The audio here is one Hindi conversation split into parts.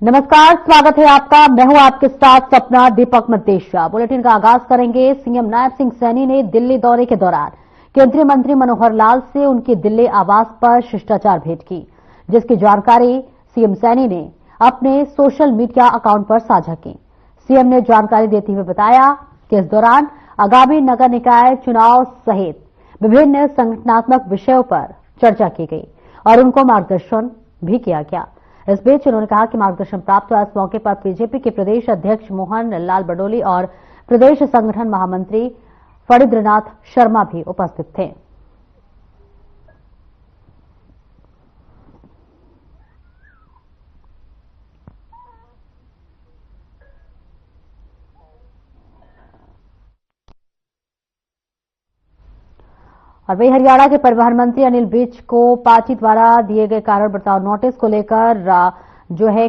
नमस्कार, स्वागत है आपका। मैं हूं आपके साथ सपना दीपक मद्देशिया। बुलेटिन का आगाज करेंगे। सीएम नायब सिंह सैनी ने दिल्ली दौरे के दौरान केंद्रीय मंत्री मनोहर लाल से उनके दिल्ली आवास पर शिष्टाचार भेंट की, जिसकी जानकारी सीएम सैनी ने अपने सोशल मीडिया अकाउंट पर साझा की। सीएम ने जानकारी देते हुए बताया कि इस दौरान आगामी नगर निकाय चुनाव सहित विभिन्न संगठनात्मक विषयों पर चर्चा की गई और उनको मार्गदर्शन भी किया गया। इस बीच उन्होंने कहा कि मार्गदर्शन प्राप्त हुआ। इस मौके पर बीजेपी के प्रदेश अध्यक्ष मोहन लाल बडोली और प्रदेश संगठन महामंत्री फणींद्रनाथ शर्मा भी उपस्थित थे। और वही हरियाणा के परिवहन मंत्री अनिल विज को पार्टी द्वारा दिए गए कारण बताओ नोटिस को लेकर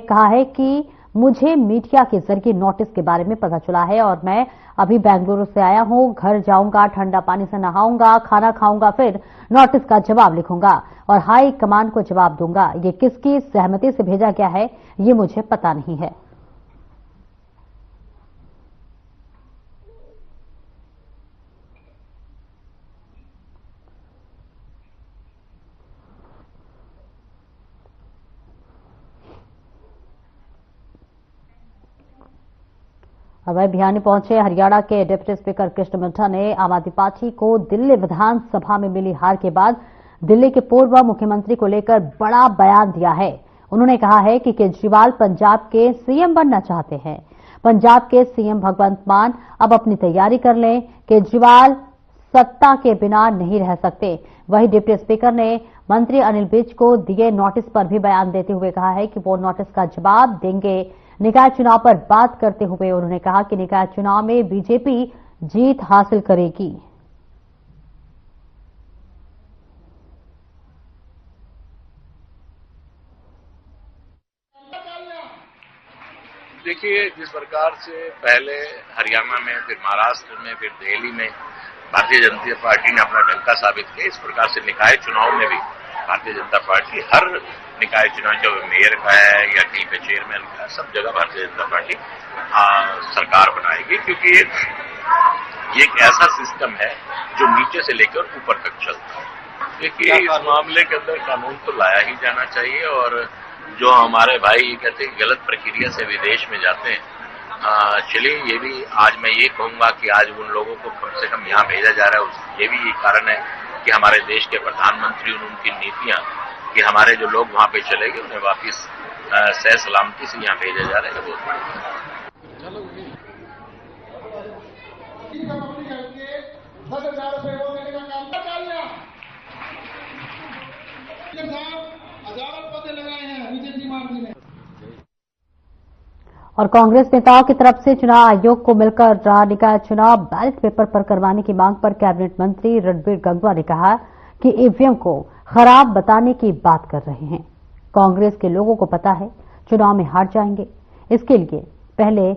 कहा है कि मुझे मीडिया के जरिए नोटिस के बारे में पता चला है और मैं अभी बेंगलुरु से आया हूं। घर जाऊंगा, ठंडा पानी से नहाऊंगा, खाना खाऊंगा, फिर नोटिस का जवाब लिखूंगा और हाई कमान को जवाब दूंगा। ये किसकी सहमति से भेजा गया है, ये मुझे पता नहीं है। और वह भिवानी पहुंचे। हरियाणा के डिप्टी स्पीकर कृष्ण मिड्ढा ने आम आदमी पार्टी को दिल्ली विधानसभा में मिली हार के बाद दिल्ली के पूर्व मुख्यमंत्री को लेकर बड़ा बयान दिया है। उन्होंने कहा है कि केजरीवाल पंजाब के सीएम बनना चाहते हैं। पंजाब के सीएम भगवंत मान अब अपनी तैयारी कर लें। केजरीवाल सत्ता के बिना नहीं रह सकते। वहीं डिप्टी स्पीकर ने मंत्री अनिल विज को दिए नोटिस पर भी बयान देते हुए कहा है कि वो नोटिस का जवाब देंगे। निकाय चुनाव पर बात करते हुए उन्होंने कहा कि निकाय चुनाव में बीजेपी जीत हासिल करेगी। देखिए, जिस प्रकार से पहले हरियाणा में, फिर महाराष्ट्र में, फिर दिल्ली में भारतीय जनता पार्टी ने अपना डंका साबित किया, इस प्रकार से निकाय चुनाव में भी भारतीय जनता पार्टी हर निकाय चुनाव, जो मेयर का है या कहीं पे चेयरमैन का है, सब जगह भारतीय जनता पार्टी सरकार बनाएगी, क्योंकि ये एक ऐसा सिस्टम है जो नीचे से लेकर ऊपर तक चलता है। देखिए, इस मामले के अंदर कानून तो लाया ही जाना चाहिए और जो हमारे भाई कहते हैं गलत प्रक्रिया से विदेश में जाते हैं, चलिए ये भी आज मैं ये कहूंगा कि आज उन लोगों को कम से कम यहाँ भेजा जा रहा है। ये भी कारण है कि हमारे देश के प्रधानमंत्री और उनकी नीतियां कि हमारे जो लोग वहां पे चले गए उन्हें वापिस सह सलामती से यहाँ भेजा जा रहा है। बहुत और कांग्रेस नेताओं की तरफ से चुनाव आयोग को मिलकर निकाय चुनाव बैलेट पेपर पर करवाने की मांग पर कैबिनेट मंत्री रणबीर गंगवा ने कहा कि ईवीएम को खराब बताने की बात कर रहे हैं। कांग्रेस के लोगों को पता है चुनाव में हार जाएंगे, इसके लिए पहले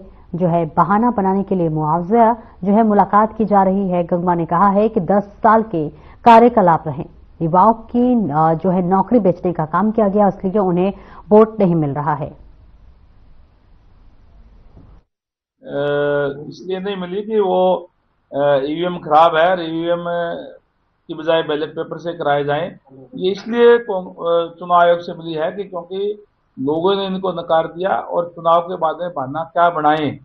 बहाना बनाने के लिए मुआवजा मुलाकात की जा रही है। गंगवा ने कहा है कि 10 साल के कार्यकलाप रहे, युवाओं की नौकरी बेचने का काम किया गया, इसलिए उन्हें वोट नहीं मिल रहा है। इसलिए नहीं मिली कि वो ईवीएम खराब है और ईवीएम की बजाय बैलेट पेपर से कराए जाएं। ये इसलिए चुनाव आयोग से मिली है कि क्योंकि लोगों ने इनको नकार दिया और चुनाव के बाद में बहाना क्या बनाएं,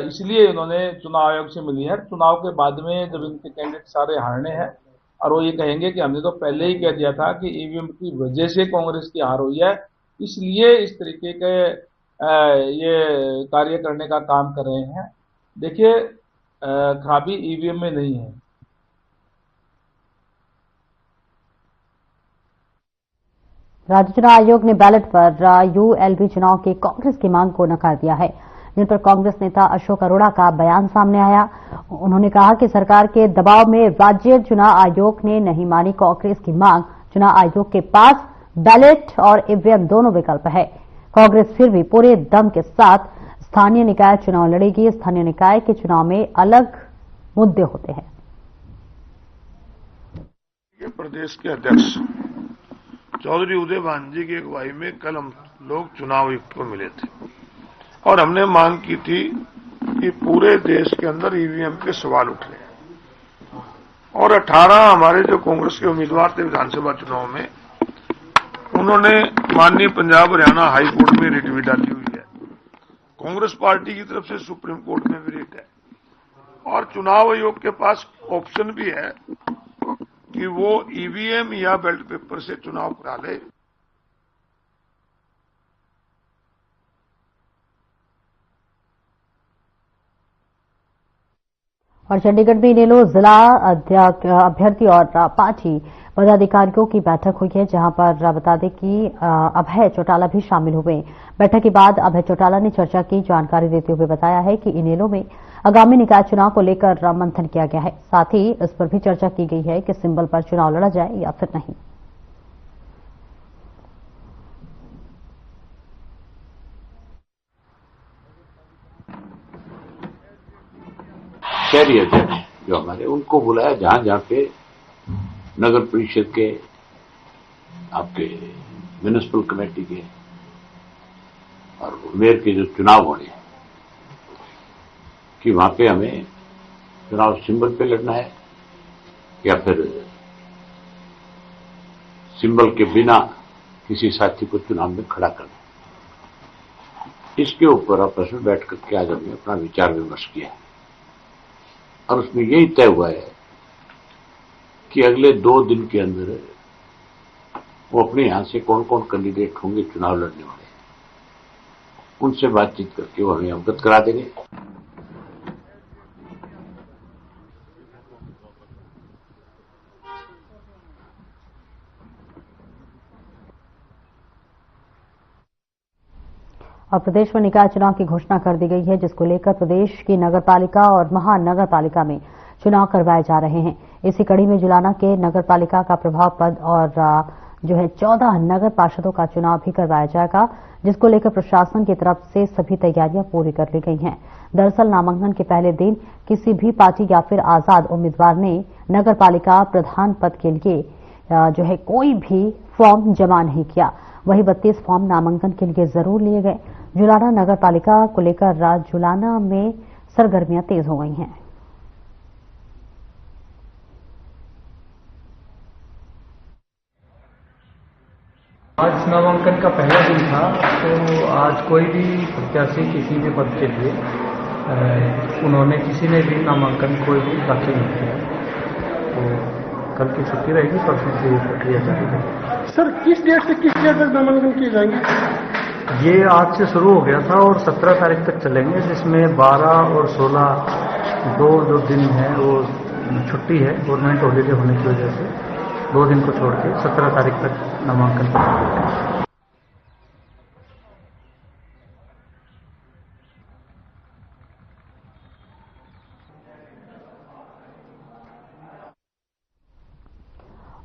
इसलिए इन्होंने चुनाव आयोग से मिली है। चुनाव के बाद में जब इनके कैंडिडेट सारे हारने हैं और वो ये कहेंगे कि हमने तो पहले ही कह दिया था कि ईवीएम की वजह से कांग्रेस की हार हुई है, इसलिए इस तरीके के ये कार्य करने का काम कर रहे हैं। देखिए, खराबी ईवीएम में नहीं है। राज्य चुनाव आयोग ने बैलेट पर यूएलबी चुनाव की कांग्रेस की मांग को नकार दिया है, जिन पर कांग्रेस नेता अशोक अरोड़ा का बयान सामने आया। उन्होंने कहा कि सरकार के दबाव में राज्य चुनाव आयोग ने नहीं मानी कांग्रेस की मांग। चुनाव आयोग के पास बैलेट और ईवीएम दोनों विकल्प है। कांग्रेस फिर भी पूरे दम के साथ स्थानीय निकाय चुनाव लड़ेगी। स्थानीय निकाय के चुनाव में अलग मुद्दे होते हैं। प्रदेश के अध्यक्ष चौधरी उदय भान जी की अगुवाई में कल हम लोग चुनाव आयुक्त को मिले थे और हमने मांग की थी कि पूरे देश के अंदर ईवीएम के सवाल उठ रहे हैं और 18 हमारे जो कांग्रेस के उम्मीदवार थे विधानसभा चुनाव में, उन्होंने माननीय पंजाब हरियाणा हाई कोर्ट में रिट भी डाली हुई है। कांग्रेस पार्टी की तरफ से सुप्रीम कोर्ट में भी रिट है और चुनाव आयोग के पास ऑप्शन भी है कि वो ईवीएम या बैलेट पेपर से चुनाव करा ले। और चंडीगढ़ में इनेलो जिला अभ्यर्थी और पार्टी पदाधिकारियों की बैठक हुई है, जहां पर बता दें कि अभय चौटाला भी शामिल हुए। बैठक के बाद अभय चौटाला ने चर्चा की जानकारी देते हुए बताया है कि इनेलो में आगामी निकाय चुनाव को लेकर मंथन किया गया है। साथ ही इस पर भी चर्चा की गई है कि सिंबल पर चुनाव लड़ा जाए या फिर नहीं। शहरी अध्यक्ष जो हमारे, उनको बुलाया जहां जहां पे नगर परिषद के, आपके म्युनिसिपल कमेटी के और मेयर के जो चुनाव होने हैं कि वहां पे हमें चुनाव सिंबल पे लड़ना है या फिर सिंबल के बिना किसी साथी को चुनाव में खड़ा करना है। इसके ऊपर आपस में बैठ करके आज हमने अपना विचार विमर्श किया है और उसमें यही तय हुआ है कि अगले 2 दिन के अंदर वो अपने यहां से कौन कौन कैंडिडेट होंगे चुनाव लड़ने वाले, उनसे बातचीत करके वो हमें अवगत करा देंगे। और प्रदेश में निकाय चुनाव की घोषणा कर दी गई है, जिसको लेकर प्रदेश की नगरपालिका और महानगरपालिका में चुनाव करवाए जा रहे हैं। इसी कड़ी में जुलाना के नगरपालिका का प्रभाव पद और जो है 14 नगर पार्षदों का चुनाव भी करवाया जाएगा, जिसको लेकर प्रशासन की तरफ से सभी तैयारियां पूरी कर ली गई हैं। दरअसल नामांकन के पहले दिन किसी भी पार्टी या फिर आजाद उम्मीदवार ने नगरपालिका प्रधान पद के लिए जो है कोई भी फॉर्म जमा नहीं किया। वही 32 फॉर्म नामांकन के लिए जरूर लिए गए। जुलाना नगर पालिका को लेकर जुलाना में सरगर्मियां तेज हो गई हैं। आज नामांकन का पहला दिन था, तो आज कोई भी प्रत्याशी किसी भी पद के लिए उन्होंने किसी ने भी नामांकन कोई भी दाखिल नहीं किया। तो कल की छुट्टी रहेगी, परसों से ये प्रक्रिया जारी रहेगी। सर, किस डेट से किस डेट तक नामांकन किए जाएंगे? ये आज से शुरू हो गया था और 17 तारीख तक चलेंगे, जिसमें 12 और 16 दो जो दिन है वो छुट्टी है गवर्नमेंट हॉलीडे होने की वजह से। 2 दिन को छोड़ के 17 तारीख तक नामांकन कर।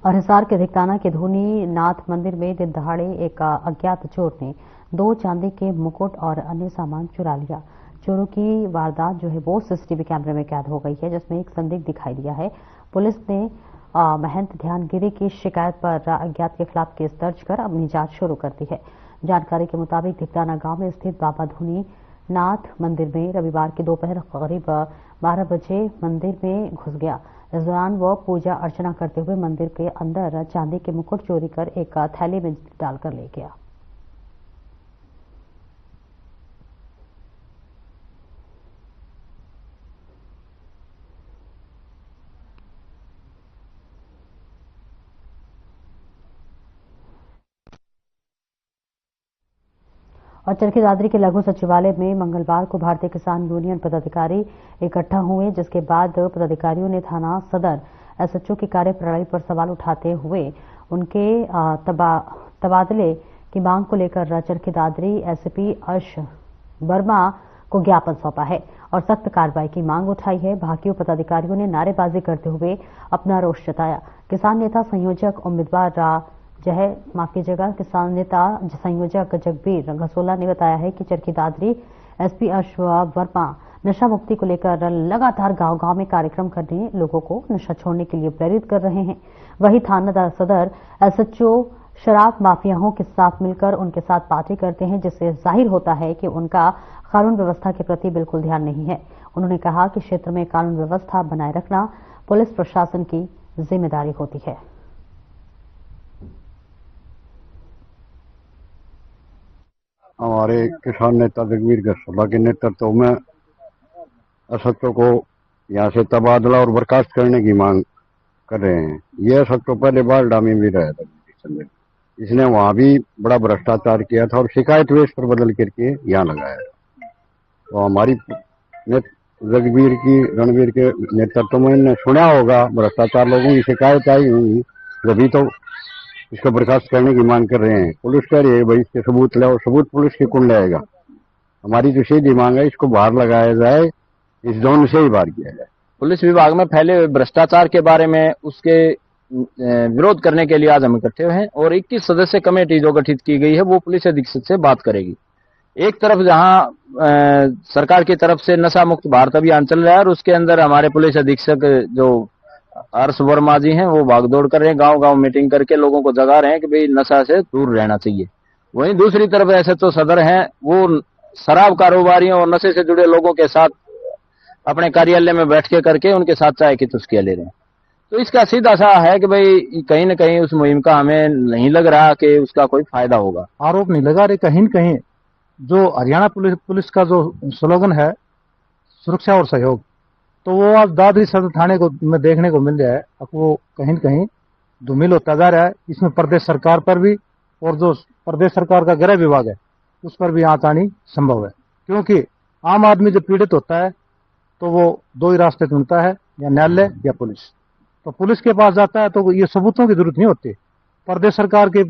और हिसार के धिकताना के धोनी नाथ मंदिर में दिन दहाड़े एक अज्ञात चोर ने 2 चांदी के मुकुट और अन्य सामान चुरा लिया। चोरों की वारदात जो है वो सीसीटीवी कैमरे में कैद हो गई है, जिसमें एक संदिग्ध दिखाई दिया है। पुलिस ने महंत ध्यानगिरी की शिकायत पर अज्ञात के खिलाफ केस दर्ज कर अपनी जांच शुरू कर दी है। जानकारी के मुताबिक धिकताना गांव में स्थित बाबा धोनी नाथ मंदिर में रविवार की दोपहर करीब 12 बजे मंदिर में घुस गया। इस दौरान वह पूजा अर्चना करते हुए मंदिर के अंदर चांदी के मुकुट चोरी कर एक थैली में डालकर ले गया। और चरखी दादरी के लघु सचिवालय में मंगलवार को भारतीय किसान यूनियन पदाधिकारी इकट्ठा हुए, जिसके बाद पदाधिकारियों ने थाना सदर एसएचओ की कार्यप्रणाली पर सवाल उठाते हुए उनके तबादले की मांग को लेकर चरखी दादरी एसपी अर्श वर्मा को ज्ञापन सौंपा है और सख्त कार्रवाई की मांग उठाई है। बाकी पदाधिकारियों ने नारेबाजी करते हुए अपना रोष जताया। किसान नेता संयोजक उम्मीदवार किसान नेता संयोजक जगबीर घसोला ने बताया है कि चरखी दादरी एसपी अर्श वर्मा नशा मुक्ति को लेकर लगातार गांव-गांव में कार्यक्रम करने, लोगों को नशा छोड़ने के लिए प्रेरित कर रहे हैं। वहीं थाना सदर एसएचओ शराब माफियाओं के साथ मिलकर उनके साथ पार्टी करते हैं, जिससे जाहिर होता है कि उनका कानून व्यवस्था के प्रति बिल्कुल ध्यान नहीं है। उन्होंने कहा कि क्षेत्र में कानून व्यवस्था बनाए रखना पुलिस प्रशासन की जिम्मेदारी होती है। हमारे किसान नेता जगवीर गढ़सोला के नेतृत्व में असत्यों को यहाँ से तबादला और बर्खास्त करने की मांग कर रहे हैं। यह असत्य पहले बालडा में भी रहा था, इसने वहां भी बड़ा भ्रष्टाचार किया था और शिकायत वेश पर बदल करके यहाँ लगाया। तो हमारी रघुवीर की रणवीर के नेतृत्व में इन्हें सुना होगा, भ्रष्टाचार लोगों की शिकायत आई हुई, तभी तो इसको बर्खास्त करने की मांग कर रहे हैं। पुलिस कह रही है भाई इसके सबूत लाओ, सबूत पुलिस के कौन लाएगा। हमारी तो सीधी मांग है, इसको बाहर लगाया जाए, इस जोन से ही बाहर किया जाए। पुलिस विभाग में फैले हुए भ्रष्टाचार के बारे में उसके विरोध करने के लिए आज हम इकट्ठे हुए हैं और 21 सदस्य कमेटी जो गठित की गई है वो पुलिस अधीक्षक से बात करेगी। एक तरफ जहां सरकार की तरफ से नशा मुक्त भारत अभियान चल रहा है और उसके अंदर हमारे पुलिस अधीक्षक जो हर्ष वर्मा जी हैं वो भागदौड़ कर रहे हैं, गांव-गांव मीटिंग करके लोगों को जगा रहे हैं कि भाई नशा से दूर रहना चाहिए। वहीं दूसरी तरफ ऐसे तो सदर हैं वो शराब कारोबारियों और नशे से जुड़े लोगों के साथ अपने कार्यालय में बैठ के करके उनके साथ चाय की चुस्कियां ले रहे हैं। तो इसका सीधा सा है कि भाई कहीं न कहीं उस मुहिम का हमें नहीं लग रहा कि उसका कोई फायदा होगा। आरोप नहीं लगा रहे, कहीं न कहीं जो हरियाणा पुलिस का जो स्लोगन है सुरक्षा और सहयोग, तो वो आज दादरी सदर थाने को में देखने को मिल रहा है। अब वो कहीं न कहीं धूमिल होता जा रहा है। इसमें प्रदेश सरकार पर भी और जो प्रदेश सरकार का गृह विभाग है उस पर भी आंच आनी संभव है, क्योंकि आम आदमी जब पीड़ित होता है तो वो दो ही रास्ते चुनता है, या न्यायालय या पुलिस। तो पुलिस के पास जाता है तो ये सबूतों की जरूरत नहीं होती। प्रदेश सरकार के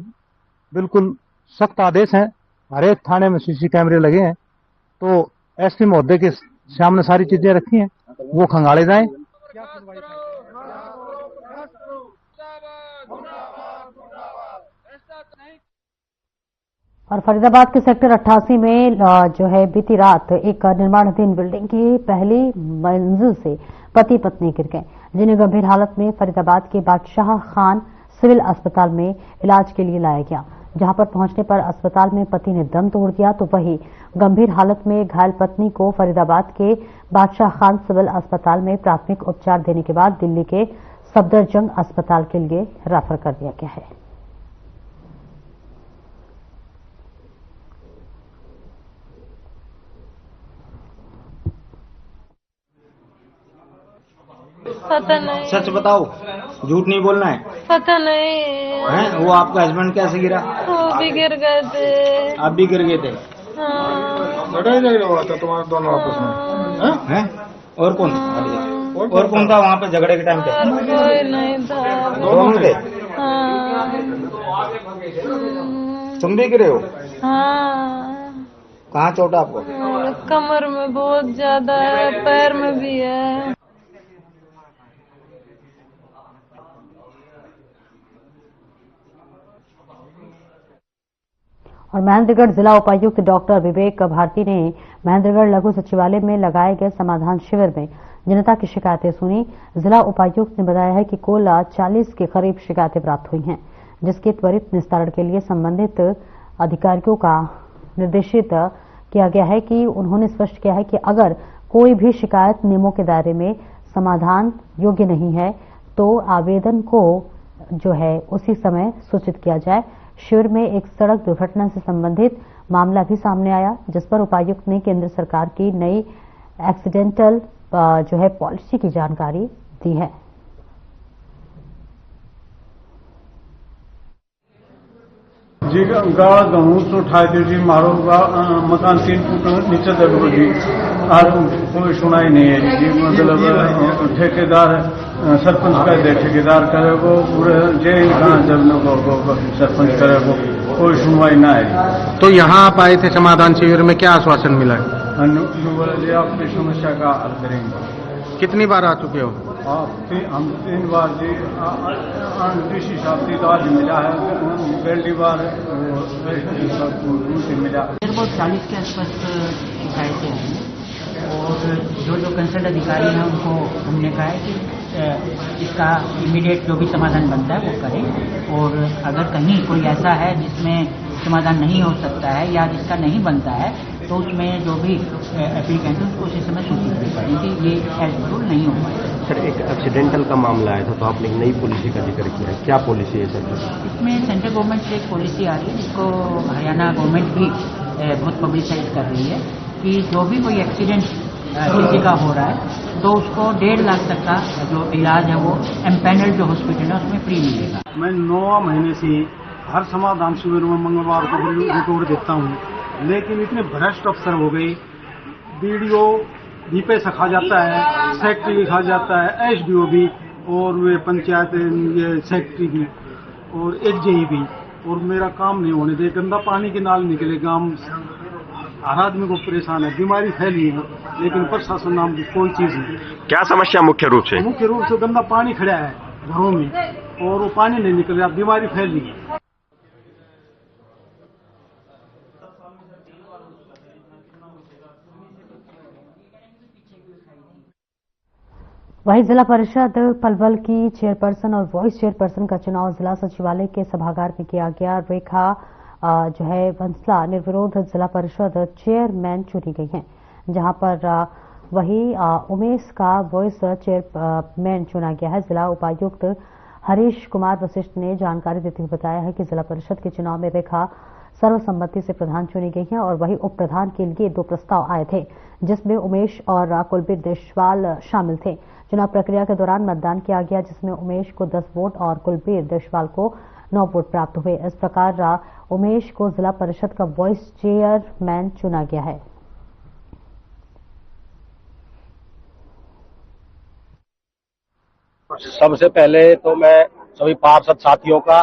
बिल्कुल सख्त आदेश हैं, हर एक थाने में सीसी कैमरे लगे हैं, तो एसपी महोदय के सामने सारी चीजें रखी हैं, वो खंगाले जाएं। और फरीदाबाद के सेक्टर 88 में जो है बीती रात एक निर्माणाधीन बिल्डिंग की पहली मंजिल से पति पत्नी गिर गए, जिन्हें गंभीर हालत में फरीदाबाद के बादशाह खान सिविल अस्पताल में इलाज के लिए लाया गया। जहां पर पहुंचने पर अस्पताल में पति ने दम तोड़ दिया, तो वहीं गंभीर हालत में घायल पत्नी को फरीदाबाद के बादशाह खान सिविल अस्पताल में प्राथमिक उपचार देने के बाद दिल्ली के सफदरजंग अस्पताल के लिए रेफर कर दिया गया है। पता नहीं। सच बताओ, झूठ नहीं बोलना है। पता नहीं है वो आपका हस्बैंड कैसे गिरा? वो भी गिर गए थे। आप भी गिर गए थे? हाँ। लड़ाई झगड़ा हुआ था तुम्हारे दोनों आपस में? हैं? और कौन था वहाँ पे झगड़े के टाइम पे? कोई नहीं था। दोनों थे? हाँ। तुम भी गिरे हो? हाँ। कहाँ चोट आपको? कमर में बहुत ज्यादा है, पैर में भी है। और महेंद्रगढ़ जिला उपायुक्त डॉक्टर विवेक भारती ने महेंद्रगढ़ लघु सचिवालय में लगाए गए समाधान शिविर में जनता की शिकायतें सुनी। जिला उपायुक्त ने बताया है कि कुल 40 के करीब शिकायतें प्राप्त हुई हैं, जिसके त्वरित निस्तारण के लिए संबंधित अधिकारियों का निर्देशित किया गया है कि उन्होंने स्पष्ट किया है कि अगर कोई भी शिकायत नियमों के दायरे में समाधान योग्य नहीं है तो आवेदन को जो है उसी समय सूचित किया जाए। शिविर में एक सड़क दुर्घटना से संबंधित मामला भी सामने आया, जिस पर उपायुक्त ने केंद्र सरकार की नई एक्सीडेंटल जो है पॉलिसी की जानकारी दी है। जी गहूँ से उठाए थे जी, मारो मकान 3 फुट नीचे दबो जी, और कोई सुनाई नहीं है जी। मतलब ठेकेदार सरपंच का दे, ठेकेदार करे वो पूरे जे कहाँ जब सरपंच करे वो कोई सुनवाई ना है। तो यहाँ आप आए थे समाधान शिविर में, क्या आश्वासन मिला है? जी आपकी समस्या का हल करेंगे। कितनी बार आ चुके हो? हम 3 बार जी, डीसी साहब की तो आज मिला है, पहली बार मिला। 40 के आसपास शिकायतें आई और जो कंसर्न अधिकारी हैं उनको हमने कहा है कि इसका इमीडिएट जो भी समाधान बनता है वो करें, और अगर कहीं कोई ऐसा है जिसमें समाधान नहीं हो सकता है या जिसका नहीं बनता है तो उसमें जो भी एप्लीकेंट है उसको उसी समय सूचित भी करें कि ये एज रूल नहीं हो पाएगा। सर, एक एक्सीडेंटल का मामला आया था तो आपने एक नई पॉलिसी का जिक्र किया है, क्या पॉलिसी है सर? इसमें सेंट्रल गवर्नमेंट से एक पॉलिसी आ रही है जिसको हरियाणा गवर्नमेंट भी बहुत पब्लिसाइज कर रही है कि जो भी कोई एक्सीडेंट किसी का हो रहा है तो उसको 1.5 लाख तक का जो इलाज है वो एम्पैनल्ड जो हॉस्पिटल है उसमें फ्री मिलेगा। मैं 9 महीने से हर समाधान शिविर में मंगलवार को रिपोर्ट देता हूँ, लेकिन इतने भ्रष्ट अफसर हो गए, बीडीओ भी पैसा खा जाता है, सेक्रेटरी भी खा जाता है, एसडीओ भी, और वे पंचायत ये सेक्रेटरी भी, और एक जेई भी, और मेरा काम नहीं होने दे। गंदा पानी के नाल निकले गांव, हर आदमी को परेशान है, बीमारी फैली है, लेकिन प्रशासन नाम की कोई चीज नहीं। क्या समस्या मुख्य रूप से? मुख्य रूप से गंदा पानी खड़ा है घरों में और वो पानी नहीं निकल रहा, बीमारी फैली है। वहीं जिला परिषद पलवल की चेयरपर्सन और वाइस चेयरपर्सन का चुनाव जिला सचिवालय के सभागार में किया गया। रेखा जो है बंसला निर्विरोध जिला परिषद चेयरमैन चुनी गई हैं, जहां पर वही उमेश का वाइस चेयरमैन चुना गया है। जिला उपायुक्त हरीश कुमार वशिष्ठ ने जानकारी देते हुए बताया है कि जिला परिषद के चुनाव में रेखा सर्वसम्मति से प्रधान चुनी गई हैं और वही उप प्रधान के लिए 2 प्रस्ताव आए थे, जिसमें उमेश और कुलबीर देशवाल शामिल थे। चुनाव प्रक्रिया के दौरान मतदान किया गया, जिसमें उमेश को 10 वोट और कुलबीर देशवाल को 9 वोट प्राप्त हुए। इस प्रकार उमेश को जिला परिषद का वाइस चेयरमैन चुना गया है। सबसे पहले तो मैं सभी पार्षद साथियों का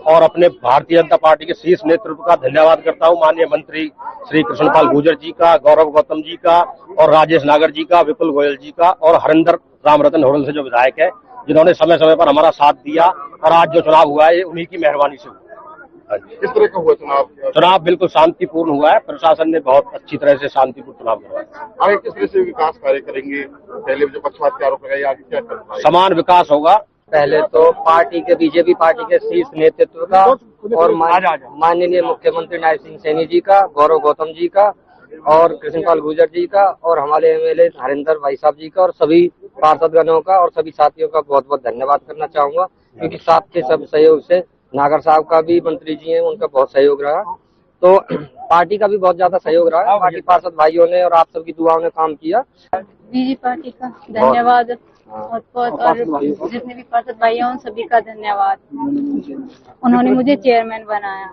और अपने भारतीय जनता पार्टी के शीर्ष नेतृत्व का धन्यवाद करता हूं। माननीय मंत्री श्री कृष्णपाल गुर्जर जी का, गौरव गौतम जी का और राजेश नागर जी का, विपुल गोयल जी का और हरिंदर रामरतन होरल से जो विधायक है, जिन्होंने समय समय पर हमारा साथ दिया, और आज जो चुनाव हुआ है ये उन्हीं की मेहरबानी से हुआ। किस तरह का हुआ चुनाव? चुनाव बिल्कुल शांतिपूर्ण हुआ है, प्रशासन ने बहुत अच्छी तरह से शांतिपूर्ण चुनाव करवाया। आगे किस तरह से विकास कार्य करेंगे? पहले जो पक्षपात के आरोप लगाए, आगे क्या करना है? समान विकास होगा। पहले तो पार्टी के बीजेपी पार्टी के शीर्ष नेतृत्व का और माननीय मुख्यमंत्री नायब सिंह सैनी जी का, गौरव गौतम जी का और कृष्णपाल गुर्जर जी का और हमारे एमएलए हरिंदर भाई साहब जी का और सभी पार्षदगणों का और सभी साथियों का बहुत बहुत धन्यवाद करना चाहूंगा, क्योंकि सबके सब सहयोग से नागर साहब का भी, मंत्री जी हैं उनका बहुत सहयोग रहा, तो पार्टी का भी बहुत ज्यादा सहयोग रहा। पार्टी पार्षद भाइयों ने और आप सबकी दुआओं ने काम किया। बीजेपी पार्टी का धन्यवाद बहुत बहुत, और जितने भी पार्षद भाई हैं उन सभी का धन्यवाद, उन्होंने मुझे चेयरमैन बनाया।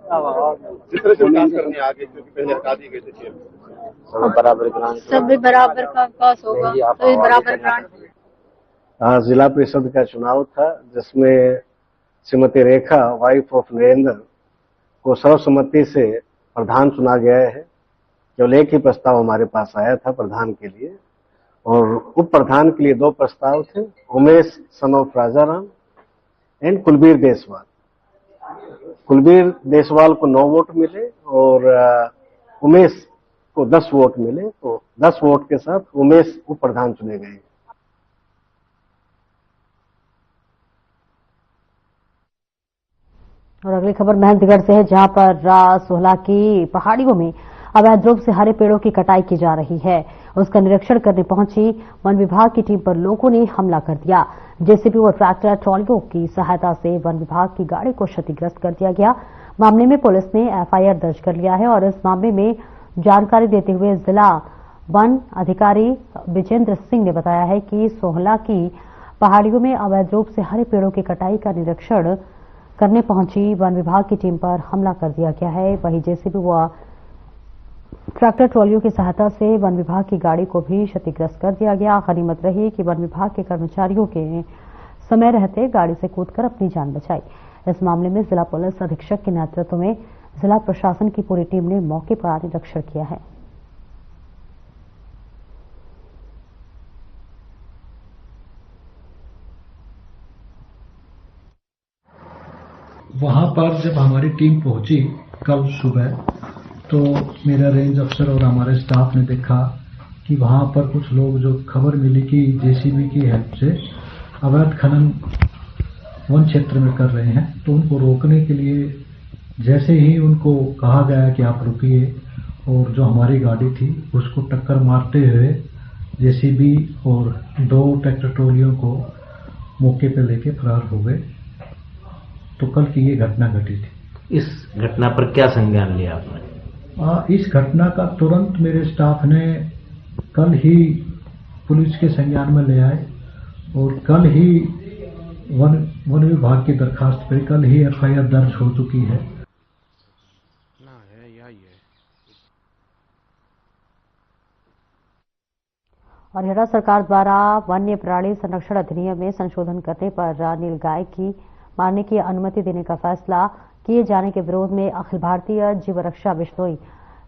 जिस तरह से विकास करने आगे, क्योंकि पहले हटा दिए गए थे चेयरमैन, बराबर ग्रांट, सभी बराबर का विकास होगा, सभी बराबर ग्रांट। जिला परिषद का चुनाव था, जिसमें श्रीमती रेखा वाइफ ऑफ नरेंद्र को सर्वसम्मति से प्रधान चुना गया है। केवल एक ही प्रस्ताव हमारे पास आया था प्रधान के लिए, और उप प्रधान के लिए 2 प्रस्ताव थे, Umesh son of Rajaram and Kulbir Deshwal. Kulbir Deshwal को 9 वोट मिले और उमेश को 10 वोट मिले, तो 10 वोट के साथ उमेश उप प्रधान चुने गए। और अगली खबर मेहंदगढ़ से है, जहां पर सोहला की पहाड़ियों में अवैध रूप से हरे पेड़ों की कटाई की जा रही है। उसका निरीक्षण करने पहुंची वन विभाग की टीम पर लोगों ने हमला कर दिया। जेसीबी और ट्रैक्टर ट्रॉलियों की सहायता से वन विभाग की गाड़ी को क्षतिग्रस्त कर दिया गया। मामले में पुलिस ने एफआईआर दर्ज कर लिया है और इस मामले में जानकारी देते हुए जिला वन अधिकारी विजेंद्र सिंह ने बताया है कि सोहला की पहाड़ियों में अवैध रूप से हरे पेड़ों की कटाई का निरीक्षण करने पहुंची वन विभाग की टीम पर हमला कर दिया गया है। वहीं जेसीबी व ट्रैक्टर ट्रॉलियों की सहायता से वन विभाग की गाड़ी को भी क्षतिग्रस्त कर दिया गया। गनीमत रही कि वन विभाग के कर्मचारियों के समय रहते गाड़ी से कूदकर अपनी जान बचाई। इस मामले में जिला पुलिस अधीक्षक के नेतृत्व में जिला प्रशासन की पूरी टीम ने मौके पर निरीक्षण किया है। वहां पर जब हमारी टीम पहुंची कल सुबह, तो मेरा रेंज अफसर और हमारे स्टाफ ने देखा कि वहां पर कुछ लोग, जो खबर मिली कि जेसीबी की हेल्प से अवैध खनन वन क्षेत्र में कर रहे हैं, तो उनको रोकने के लिए जैसे ही उनको कहा गया कि आप रुकिए, और जो हमारी गाड़ी थी उसको टक्कर मारते हुए जेसीबी और 2 ट्रैक्टर ट्रॉलियों को मौके पर लेके फरार हो गए। तो कल की ये घटना घटी थी। इस घटना पर क्या संज्ञान लिया आपने? इस घटना का तुरंत मेरे स्टाफ ने कल ही पुलिस के संज्ञान में ले आए और कल ही वन विभाग की दरखास्त पर कल ही एफआईआर दर्ज हो चुकी है। और हरियाणा सरकार द्वारा वन्य प्राणी संरक्षण अधिनियम में संशोधन करने पर नीलगाय की मारने की अनुमति देने का फैसला किए जाने के विरोध में अखिल भारतीय जीव रक्षा बिश्नोई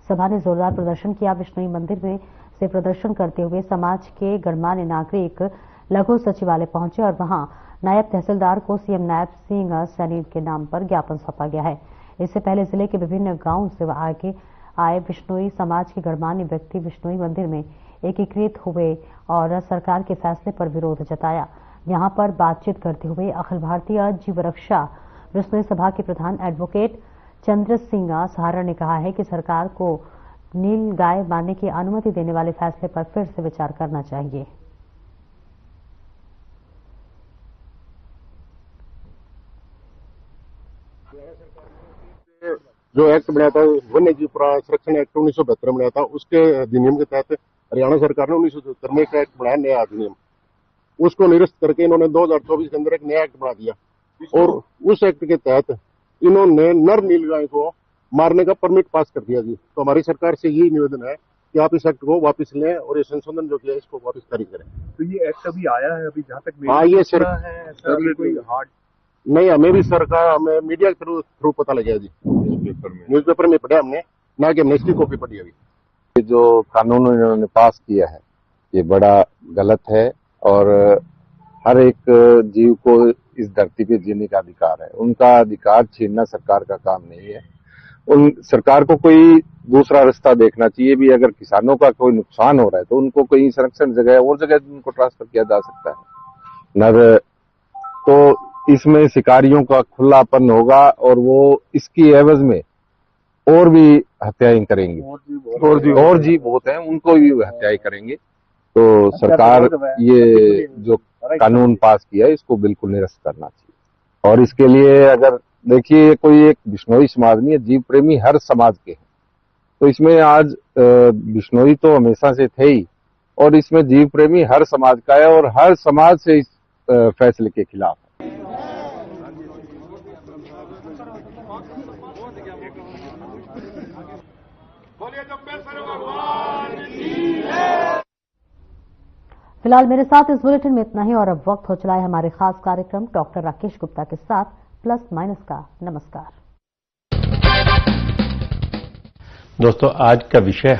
सभा ने जोरदार प्रदर्शन किया। बिश्नोई मंदिर में से प्रदर्शन करते हुए समाज के गणमान्य नागरिक लघु सचिवालय पहुंचे और वहां नायब तहसीलदार को सीएम नायब सिंह सैनी के नाम पर ज्ञापन सौंपा गया है। इससे पहले जिले के विभिन्न गांवों से आगे आए बिश्नोई समाज के गणमान्य व्यक्ति बिश्नोई मंदिर में एकीकृत हुए और सरकार के फैसले पर विरोध जताया। यहां पर बातचीत करते हुए अखिल भारतीय जीव रक्षा बिश्नोई सभा के प्रधान एडवोकेट चंद्र सिंह सहारण ने कहा है कि सरकार को नील गाय मारने की अनुमति देने वाले फैसले पर फिर से विचार करना चाहिए। जो एक्ट बनाया था वन्य जीव संरक्षण एक्ट 1972 बनाया था, उसके अधिनियम के तहत हरियाणा सरकार ने 1977 में एक एक्ट बनाया, नया अधिनियम। उसको निरस्त करके इन्होंने 2024 के अंदर एक नया एक्ट बना दिया और उस एक्ट के तहत इन्होंने नर नीलगाय को मारने का परमिट पास कर दिया जी। तो हमारी सरकार से यही निवेदन है कि आप इस एक्ट को वापस लें और ये संशोधन जो किया है इसको वापस जारी करें। तो ये एक्ट अभी आया है, अभी जहाँ तक हाँ ये सर कोई हार्ड नहीं, हमें भी सरकार हमें मीडिया के थ्रू पता लगा जी, न्यूज़पेपर में पढ़ा हमने, ना कि हमने इसकी कॉपी पढ़ी अभी। जो कानून इन्होंने पास किया है ये बड़ा गलत है और हर एक जीव को इस धरती पे जीने का अधिकार है। उनका अधिकार छीनना सरकार का काम नहीं है। उन सरकार को कोई दूसरा रास्ता देखना चाहिए भी। अगर किसानों का कोई नुकसान हो रहा है तो उनको कहीं संरक्षण जगह और जगह उनको ट्रांसफर किया जा सकता है। नर तो इसमें शिकारियों का खुलापन होगा और वो इसकी एवज में और भी हत्याएं करेंगे और जी बहुत हैं उनको भी हत्याएं करेंगे। तो सरकार ये जो कानून पास किया है इसको बिल्कुल निरस्त करना चाहिए। और इसके लिए अगर देखिए कोई एक बिश्नोई समाज नहीं है, जीव प्रेमी हर समाज के हैं। तो इसमें आज बिश्नोई तो हमेशा से थे ही और इसमें जीव प्रेमी हर समाज का है और हर समाज से इस फैसले के खिलाफ है। फिलहाल मेरे साथ इस बुलेटिन में इतना ही और अब वक्त हो चला है हमारे खास कार्यक्रम डॉक्टर राकेश गुप्ता के साथ प्लस माइनस का। नमस्कार दोस्तों, आज का विषय